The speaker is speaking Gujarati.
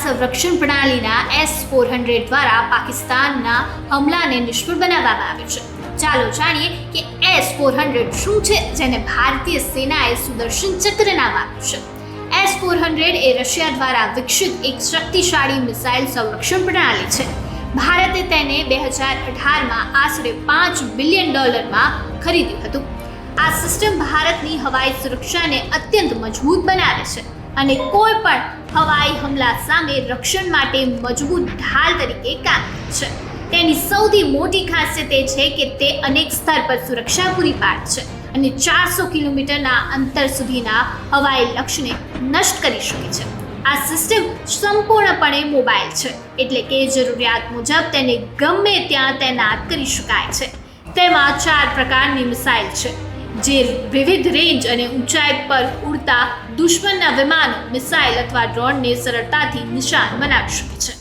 સંરક્ષણ પ્રણાલીના S-400 દ્વારા પાકિસ્તાનના હમલાને નિષ્ફળ બનાવવામાં આવ્યો છે. ચાલો જાણીએ કે S-400 શું છે, જેને ભારતીય સેનાએ સુદર્શન ચક્ર નામ આપ્યું છે. S-400 એ રશિયા દ્વારા વિકસિત એક શક્તિશાળી મિસાઇલ સંરક્ષણ પ્રણાલી છે. ભારતે તેને 2018માં આશરે $5 બિલિયન ખરીદ્યું હતું. આ સિસ્ટમ ભારતની હવાઈ સુરક્ષાને અત્યંત મજબૂત બનાવે છે અને કોઈ પણ હવાઈ હુમલા સામે રક્ષણ માટે મજબૂત ઢાલ તરીકે કામ કરે છે. તેની સૌથી મોટી ખાસિયત એ છે કે તે અનેક સ્તર પર સુરક્ષા પૂરી પાડે છે અને 400 કિલોમીટરના અંતર સુધીના હવાઈ લક્ષ્યને નષ્ટ કરી શકે છે. આ સિસ્ટમ સંપૂર્ણપણે મોબાઈલ છે, એટલે કે જરૂરિયાત મુજબ તેને ગમે ત્યાં તૈનાત કરી શકાય છે. તેમાં 4 પ્રકારની મિસાઇલ છે, જે વિવિધ રેન્જ અને ઊંચાઈ પર ઉડતા દુશ્મનના વિમાનો, મિસાઇલ અથવા ડ્રોનને સરળતાથી નિશાન બનાવી શકે છે.